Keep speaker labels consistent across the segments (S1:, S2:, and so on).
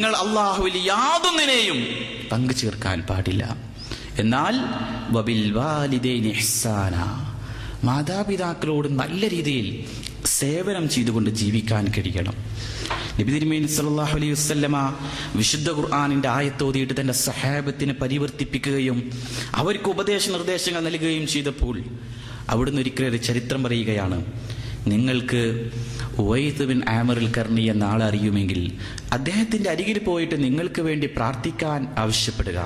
S1: നിങ്ങൾ അല്ലാഹുവിൽ യാതൊന്നിനെയും പങ്കു ചേർക്കാൻ പാടില്ല. എന്നാൽ വബിൽ വാലിദൈനി ഇഹ്സാന, മാതാപിതാക്കളോട് നല്ല രീതിയിൽ സേവനം ചെയ്തുകൊണ്ട് ജീവിക്കാൻ കഴിയണം. നബി തിരുമേനി സല്ലല്ലാഹു അലൈഹി വസല്ലമ വിശുദ്ധ ഖുർആനിന്റെ ആയത്തോതിയിട്ട് തന്റെ സഹാബത്തിനെ പരിവർത്തിപ്പിക്കുകയും അവർക്ക് ഉപദേശ നിർദ്ദേശങ്ങൾ നൽകുകയും ചെയ്തപ്പോൾ അവിടുന്ന് ഒരിക്കലും ഒരു ചരിത്രം പറയുകയാണ്. നിങ്ങൾക്ക് ഉവൈസ് ബിൻ ആമിർ ഖർനി എന്ന ആളെ അറിയുമെങ്കിൽ അദ്ദേഹത്തിന്റെ അരികിൽ പോയിട്ട് നിങ്ങൾക്ക് വേണ്ടി പ്രാർത്ഥിക്കാൻ ആവശ്യപ്പെടുക.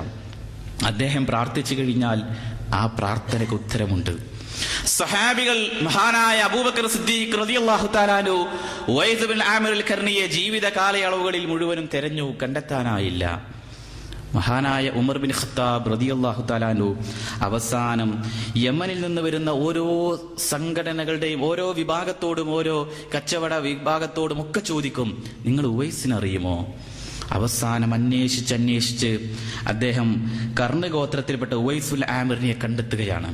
S1: അദ്ദേഹം പ്രാർത്ഥിച്ചു കഴിഞ്ഞാൽ ആ പ്രാർത്ഥനയ്ക്ക് ഉത്തരമുണ്ട്. സഹാബികൾ മഹാനായ അബൂബക്കർ സിദ്ദീഖ് റളിയല്ലാഹു തആല അൻഹു ഉവൈസ് ബിൻ ആമിർ ഖർനിയെ ജീവിത കാലയളവുകളിൽ മുഴുവനും തെരഞ്ഞു, കണ്ടെത്താനായില്ല. മഹാനായ ഉമർ ബിൻ ഖത്താബ് റളിയല്ലാഹു തആല അൻഹു അവസാനം യമനിൽ നിന്ന് വരുന്ന ഓരോ സംഘടനകളുടെയും ഓരോ വിഭാഗത്തോടും ഓരോ കച്ചവട വിഭാഗത്തോടും ഒക്കെ ചോദിക്കും, നിങ്ങൾ ഉവൈസിനെ അറിയുമോ? അവസാനം അന്വേഷിച്ച് അദ്ദേഹം കർണ ഗോത്രത്തിൽപ്പെട്ട ഉവൈസുൽ ആമിറിനെ കണ്ടെത്തുകയാണ്.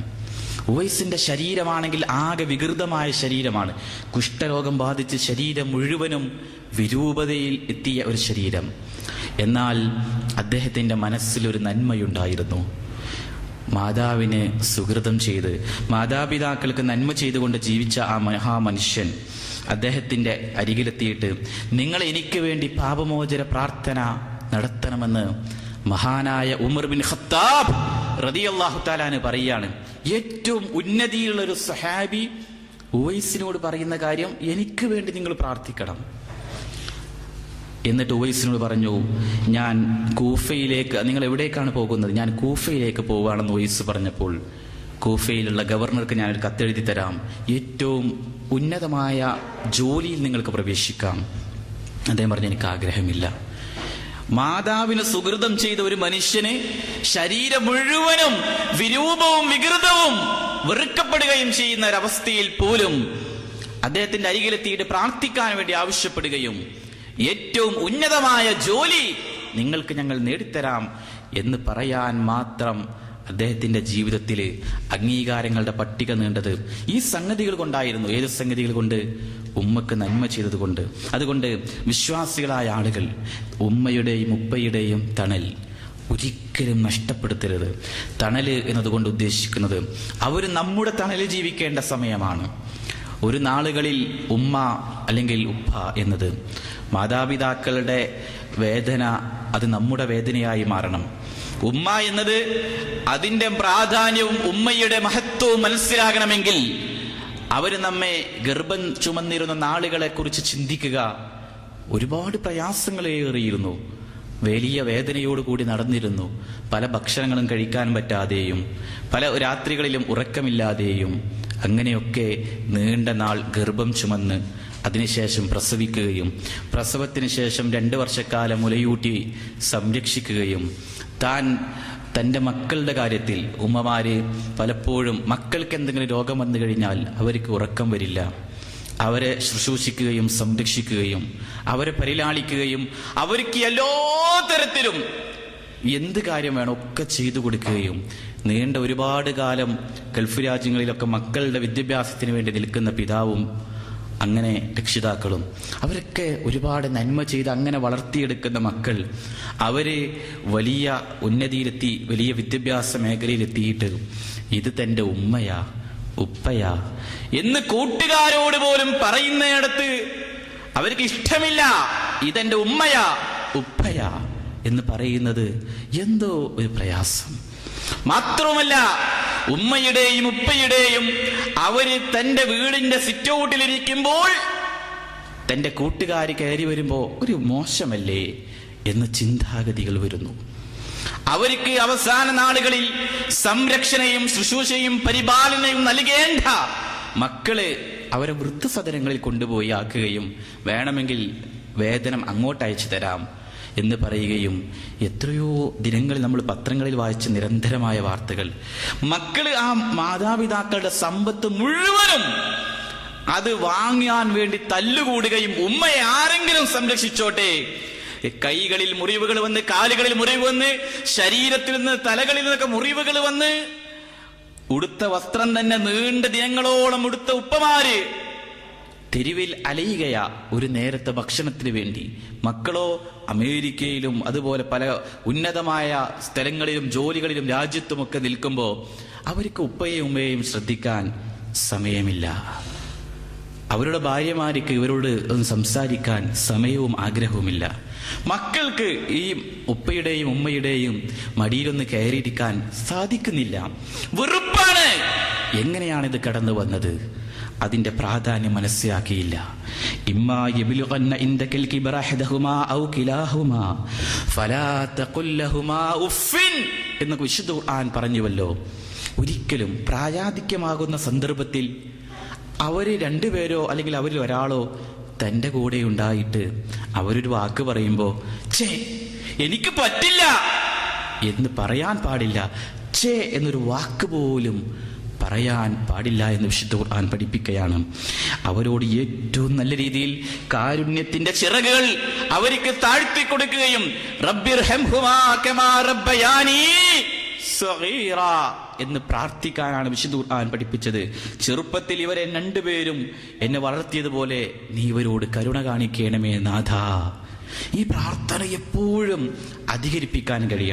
S1: ഉവൈസിന്റെ ശരീരമാണെങ്കിൽ ആകെ വികൃതമായ ശരീരമാണ്. കുഷ്ഠരോഗം ബാധിച്ച് ശരീരം മുഴുവനും വിരൂപതയിൽ എത്തിയ ഒരു ശരീരം. എന്നാൽ അദ്ദേഹത്തിന്റെ മനസ്സിലൊരു നന്മയുണ്ടായിരുന്നു. മാതാവിനെ സുഹൃതം ചെയ്ത് മാതാപിതാക്കൾക്ക് നന്മ ചെയ്തുകൊണ്ട് ജീവിച്ച ആ മഹാമനുഷ്യൻ അദ്ദേഹത്തിന്റെ അരികിലെത്തിയിട്ട്, നിങ്ങൾ എനിക്ക് വേണ്ടി പാപമോചന പ്രാർത്ഥന നടത്തണമെന്ന് മഹാനായ ഉമർ ബിൻ ഖത്താബ് റളിയല്ലാഹു തആല അൻഹു പറയാണ്. ഏറ്റവും ഉന്നതിയുള്ള ഒരു സഹാബി ഉവൈസിനോട് പറയുന്ന കാര്യം, എനിക്ക് വേണ്ടി നിങ്ങൾ പ്രാർത്ഥിക്കണം. എന്നിട്ട് ഉവൈസിനോട് പറഞ്ഞു, ഞാൻ കൂഫയിലേക്ക്, നിങ്ങൾ എവിടേക്കാണ് പോകുന്നത്? ഞാൻ കൂഫയിലേക്ക് പോവുകയാണെന്ന് ഉവൈസ് പറഞ്ഞപ്പോൾ, കൂഫയിലുള്ള ഗവർണർക്ക് ഞാനൊരു കത്തെഴുതി തരാം, ഏറ്റവും ഉന്നതമായ ജോലിയിൽ നിങ്ങൾക്ക് പ്രവേശിക്കാം. അദ്ദേഹം പറഞ്ഞു, എനിക്ക് ആഗ്രഹമില്ല. മാതാവിന് സുഹൃതം ചെയ്ത ഒരു മനുഷ്യന് ശരീരം മുഴുവനും വിരൂപവും വികൃതവും വെറുക്കപ്പെടുകയും ചെയ്യുന്ന ഒരവസ്ഥയിൽ പോലും അദ്ദേഹത്തിന്റെ അരികിലെത്തിയിട്ട് പ്രാർത്ഥിക്കാൻ വേണ്ടി ആവശ്യപ്പെടുകയും ഏറ്റവും ഉന്നതമായ ജോലി നിങ്ങൾക്ക് ഞങ്ങൾ നേടിത്തരാം എന്ന് പറയാൻ മാത്രം അദ്ദേഹത്തിന്റെ ജീവിതത്തിൽ അംഗീകാരങ്ങളുടെ പട്ടിക നീണ്ടത് ഈ സംഗതികൾ കൊണ്ടായിരുന്നു. ഏത് സംഗതികൾ കൊണ്ട്? ഉമ്മക്ക് നന്മ ചെയ്തത് കൊണ്ട്. അതുകൊണ്ട് വിശ്വാസികളായ ആളുകൾ ഉമ്മയുടെയും ഉപ്പയുടെയും തണൽ ഒരിക്കലും നഷ്ടപ്പെടുത്തരുത്. തണല് എന്നതുകൊണ്ട് ഉദ്ദേശിക്കുന്നത് അവർ നമ്മുടെ തണലിൽ ജീവിക്കേണ്ട സമയമാണ്. ഒരു നാളുകളിൽ ഉമ്മ അല്ലെങ്കിൽ ഉപ്പ എന്നത് മാതാപിതാക്കളുടെ വേദന അത് നമ്മുടെ വേദനയായി മാറണം. ഉമ്മ എന്നത് അതിന്റെ പ്രാധാന്യവും ഉമ്മയുടെ മഹത്വവും മനസ്സിലാകണമെങ്കിൽ അവർ നമ്മെ ഗർഭം ചുമന്നിരുന്ന നാളുകളെ കുറിച്ച് ചിന്തിക്കുക. ഒരുപാട് പ്രയാസങ്ങളേറിയിരുന്നു, വലിയ വേദനയോടുകൂടി നടന്നിരുന്നു. പല ഭക്ഷണങ്ങളും കഴിക്കാൻ പറ്റാതെയും പല രാത്രികളിലും ഉറക്കമില്ലാതെയും അങ്ങനെയൊക്കെ നീണ്ട നാൾ ഗർഭം ചുമന്ന് അതിനുശേഷം പ്രസവിക്കുകയും പ്രസവത്തിന് ശേഷം 2 വർഷക്കാലം മുലയൂട്ടി സംരക്ഷിക്കുകയും തൻ്റെ മക്കളുടെ കാര്യത്തിൽ ഉമ്മമാര് പലപ്പോഴും മക്കൾക്ക് എന്തെങ്കിലും രോഗം വന്നു കഴിഞ്ഞാൽ അവർക്ക് ഉറക്കം വരില്ല. അവരെ ശുശ്രൂഷിക്കുകയും സംരക്ഷിക്കുകയും അവരെ പരിലാളിക്കുകയും അവർക്ക് എല്ലാ തരത്തിലും എന്ത് കാര്യം വേണം ഒക്കെ ചെയ്തു കൊടുക്കുകയും നീണ്ട ഒരുപാട് കാലം ഗൾഫ് രാജ്യങ്ങളിലൊക്കെ മക്കളുടെ വിദ്യാഭ്യാസത്തിന് വേണ്ടി നിൽക്കുന്ന പിതാവും അങ്ങനെ രക്ഷിതാക്കളും അവരൊക്കെ ഒരുപാട് നന്മ ചെയ്ത് അങ്ങനെ വളർത്തിയെടുക്കുന്ന മക്കൾ അവര് വലിയ ഉന്നതിയിലെത്തി വലിയ വിദ്യാഭ്യാസ മേഖലയിലെത്തിയിട്ട് ഇത് തൻ്റെ ഉമ്മയാ ഉപ്പയാ എന്ന് കൂട്ടുകാരോട് പോലും പറയുന്നിടത്ത് അവർക്ക് ഇഷ്ടമില്ല. ഇതെന്റെ ഉമ്മയാ ഉപ്പയാ എന്ന് പറയുന്നത് എന്തോ ഒരു പ്രയാസം. മാത്രവുമല്ല, ഉമ്മയുടെയും ഉപ്പയുടെയും അവര് തന്റെ വീടിന്റെ സിറ്റൗട്ടിലിരിക്കുമ്പോൾ തന്റെ കൂട്ടുകാരി കയറി വരുമ്പോ ഒരു മോശമല്ലേ എന്ന് ചിന്താഗതികൾ വരുന്നു. അവർക്ക് അവസാന നാളുകളിൽ സംരക്ഷണയും ശുശ്രൂഷയും പരിപാലനയും നൽകേണ്ട മക്കള് അവരെ വൃദ്ധസദനങ്ങളിൽ കൊണ്ടുപോയി ആക്കുകയും വേണമെങ്കിൽ വേതനം അങ്ങോട്ട് അയച്ചു തരാം എന്ന് പറയുകയും എത്രയോ ദിനങ്ങളിൽ നമ്മൾ പത്രങ്ങളിൽ വായിച്ച നിരന്തരമായ വാർത്തകൾ. മക്കള് ആ മാതാപിതാക്കളുടെ സമ്പത്ത് മുഴുവനും അത് വാങ്ങാൻ വേണ്ടി തല്ലുകൂടുകയും ഉമ്മയെ ആരെങ്കിലും സംരക്ഷിച്ചോട്ടെ, കൈകളിൽ മുറിവുകൾ വന്ന് കാലുകളിൽ മുറിവ് വന്ന് ശരീരത്തിൽ നിന്ന് തലകളിൽ നിന്നൊക്കെ മുറിവുകൾ വന്ന് ഉടുത്ത വസ്ത്രം തന്നെ നീണ്ട ദിനങ്ങളോളം ഉടുത്ത ഉപ്പമാര് തെരുവിൽ അലയുകയാ ഒരു നേരത്തെ ഭക്ഷണത്തിന് വേണ്ടി. മക്കളോ അമേരിക്കയിലും അതുപോലെ പല ഉന്നതമായ സ്ഥലങ്ങളിലും ജോലികളിലും രാജ്യത്തുമൊക്കെ നിൽക്കുമ്പോൾ അവർക്ക് ഉപ്പയെയും ഉമ്മയെയും ശ്രദ്ധിക്കാൻ സമയമില്ല. അവരുടെ ഭാര്യമാർക്ക് ഇവരോട് ഒന്ന് സംസാരിക്കാൻ സമയവും ആഗ്രഹവുമില്ല. മക്കൾക്ക് ഈ ഉപ്പയുടെയും ഉമ്മയുടെയും മടിയിലൊന്ന് കയറിയിരിക്കാൻ സാധിക്കുന്നില്ല. വെറുപ്പാണ്. എങ്ങനെയാണിത് കടന്നു വന്നത്? അതിന്റെ പ്രാധാന്യം മനസ്സിലാക്കിയില്ല. ഇമ്മാ യബ്ലുഗന്ന ഇൻദകൽ കിബ്റ അഹദഹുമാ ഔ കിലാഹുമാ ഫലാ തഖുൽ ലഹുമാ ഉഫ്ഫിൻ എന്ന് വിശുദ്ധ ഖുർആൻ പറഞ്ഞുവല്ലോ. ഒരിക്കലും പ്രായാധിക്യമാകുന്ന സന്ദർഭത്തിൽ അവര് രണ്ടുപേരോ അല്ലെങ്കിൽ അവരിൽ ഒരാളോ തന്റെ കൂടെ ഉണ്ടായിട്ട് അവരൊരു വാക്ക് പറയുമ്പോ ഛേ എനിക്ക് പറ്റില്ല എന്ന് പറയാൻ പാടില്ല. ഛേ എന്നൊരു വാക്ക് പോലും പറയാൻ പാടില്ല എന്ന് വിശുദ്ധ ഖുർആൻ പഠിപ്പിക്കുകയാണ്. അവരോട് ഏറ്റവും നല്ല രീതിയിൽ കാരുണ്യത്തിന്റെ ചിറകുകൾ അവർക്ക് താഴ്ത്തി കൊടുക്കുകയും റബ്ബിർഹംഹുമാ കമാ റബ്ബയാനി സഗീറ എന്ന് പ്രാർത്ഥിക്കാനാണ് വിശുദ്ധ ഖുർആൻ പഠിപ്പിച്ചത്. ചെറുപ്പത്തിൽ ഇവരെ രണ്ടുപേരും എന്നെ വളർത്തിയതുപോലെ നീ ഇവരോട് കരുണ കാണിക്കണമേ നാഥാ. ഈ പ്രാർത്ഥന എപ്പോഴും അധികരിപ്പിക്കാൻ കഴിയണം.